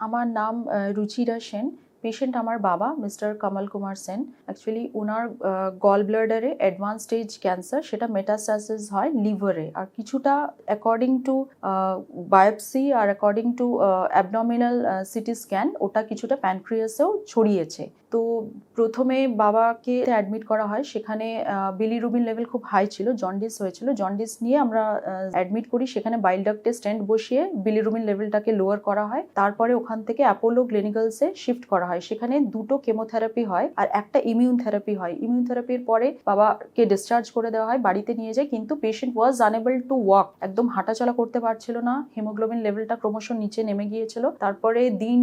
আমার নাম রুচিরা সেন। পেশেন্ট আমার বাবা মিস্টার কমল কুমার সেন। অ্যাকচুয়ালি ওনার গল ব্লাডারে অ্যাডভান্স স্টেজ ক্যান্সার, সেটা মেটাস্টাসিস হয় লিভারে, আর কিছুটা অ্যাকর্ডিং টু বায়োপসি আর according to abdominal CT scan ওটা কিছুটা প্যানক্রিয়াসেও ছড়িয়েছে। তো প্রথমে বাবাকে অ্যাডমিট করা হয়, সেখানে বিলিরুবিন লেভেল খুব হাই ছিল, জন্ডিস হয়েছিল। জন্ডিস নিয়ে আমরা অ্যাডমিট করি, সেখানে বাইল ডাক্টে স্টেন্ট বসিয়ে বিলিরুবিন লেভেলটাকে লোয়ার করা হয়। তারপরে ওখান থেকে অ্যাপোলো ক্লিনিক্যালসে শিফট করা হয়, সেখানে 2টো কেমোথেরাপি হয় আর একটা ইমিউন থেরাপি হয়। ইমিউন থেরাপির পরে বাবাকে ডিসচার্জ করে দেওয়া হয়, বাড়িতে নিয়ে যায়, কিন্তু patient was unable to walk, একদম হাঁটাচলা করতে পারছিল না। হিমোগ্লোবিন লেভেলটা ক্রমশ নিচে নেমে গিয়েছিল। তারপরে দিন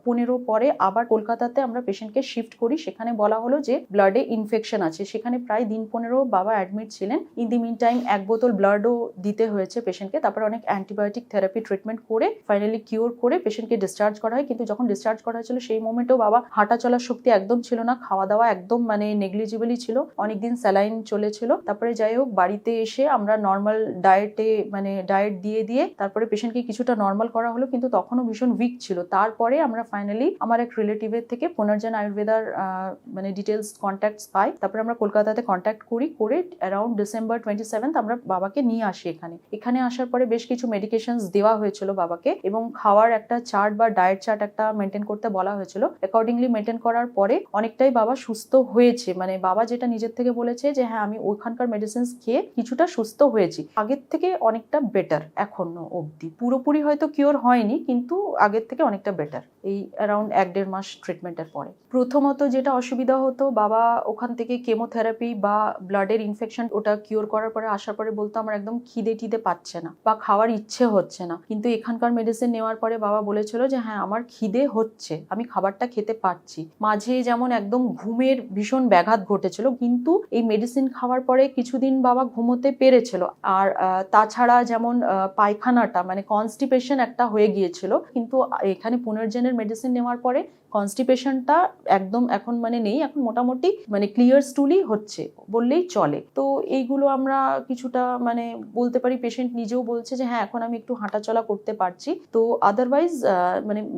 15 পরে আবার কলকাতাতে আমরা পেশেন্টকে শিফট করি, সেখানে বলা হলো যে ব্লাডে ইনফেকশন আছে। সেখানে প্রায় দিন 15 বাবা অ্যাডমিট ছিলেন। ইন দি মিন টাইম 1 বোতল ব্লাডও দিতে হয়েছে পেশেন্টকে। তারপরে অনেক অ্যান্টিবায়োটিক থেরাপি ট্রিটমেন্ট করে ফাইনালি কিওর করে পেশেন্টকে ডিসচার্জ করা হয়। কিন্তু যখন ডিসচার্জ করা হয়েছিল সেই মোমেন্টেও বাবা হাঁটা চলার শক্তি একদম ছিল না, খাওয়া দাওয়া একদম নেগলিজিবলই ছিল, অনেকদিন স্যালাইন চলেছিল। তারপরে যাই হোক বাড়িতে এসে আমরা নর্মাল ডায়েট দিয়ে তারপরে পেশেন্টকে কিছুটা নর্মাল করা হলো, কিন্তু তখনও ভীষণ উইক ছিল। তারপরে আমরা ফাইনালি আমার এক রিলেটিভের থেকে পুনর্জন আয়ুর্বেদার ডিটেলস কন্ট্যাক্টস পাই। তারপরে আমরা কলকাতাতে কন্ট্যাক্ট করে অ্যারাউন্ড ডিসেম্বর 27 আমরা বাবাকে নিয়ে আসি এখানে আসার পরে বেশ কিছু মেডিকেশনস দেওয়া হয়েছিল বাবাকে, এবং খাওয়ার একটা চার্ট বা ডায়েট চার্ট একটা মেনটেন করতে বলা হয়েছিল। অ্যাকর্ডিংলি মেনটেন করার পরে অনেকটাই বাবা সুস্থ হয়েছে। বাবা যেটা নিজের থেকে বলেছে যে হ্যাঁ, আমি ওখানকার মেডিসিনস খেয়ে কিছুটা সুস্থ হয়েছি, আগের থেকে অনেকটা বেটার এখনো অবধি। পুরোপুরি হয়তো কিওর হয়নি, কিন্তু আগের থেকে অনেকটা বেটার এই অ্যারাউন্ড 1-1.5 মাস ট্রিটমেন্টের পরে। প্রথমত যেটা অসুবিধা হতো, বাবা ওখান থেকে কেমোথেরাপি বা ব্লাডের ইনফেকশন ওটা কিওর করার পরে আসার পরে বলতো আমার একদম খিদে পাচ্ছে না বা খাওয়ার ইচ্ছে হচ্ছে না। কিন্তু এখানকার মেডিসিন নেওয়ার পরে বাবা বলেছিল যে হ্যাঁ, আমার খিদে হচ্ছে, আমি খাবারটা খেতে পারছি। মাঝে যেমন একদম ঘুমের ভীষণ ব্যাঘাত ঘটেছিল, কিন্তু এই মেডিসিন খাওয়ার পরে কিছুদিন বাবা ঘুমোতে পেরেছিল। আর তাছাড়া যেমন পায়খানাটা কনস্টিপেশন একটা হয়ে গিয়েছিল, কিন্তু এখানে পুনর্জনের মেডিসিন নেওয়ার পরে কনস্টিপেশনটা একদম এখন নেই, এখন মোটামুটি ক্লিয়ার স্টুলই হচ্ছে বললেই চলে। তো এইগুলো আমরা কিছুটা বলতে পারি, পেশেন্ট নিজেও বলছে যে হ্যাঁ, এখন আমি একটু হাঁটাচলা করতে পারছি। তো আদারওয়াইজ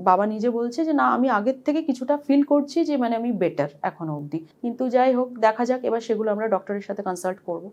বাবা নিজে বলছে যে না, আমি আগের থেকে কিছুটা ফিল করছি যে আমি বেটার এখনো অবধি। কিন্তু যাই হোক, দেখা যাক, এবার সেগুলো আমরা ডক্টরের সাথে কনসাল্ট করবো।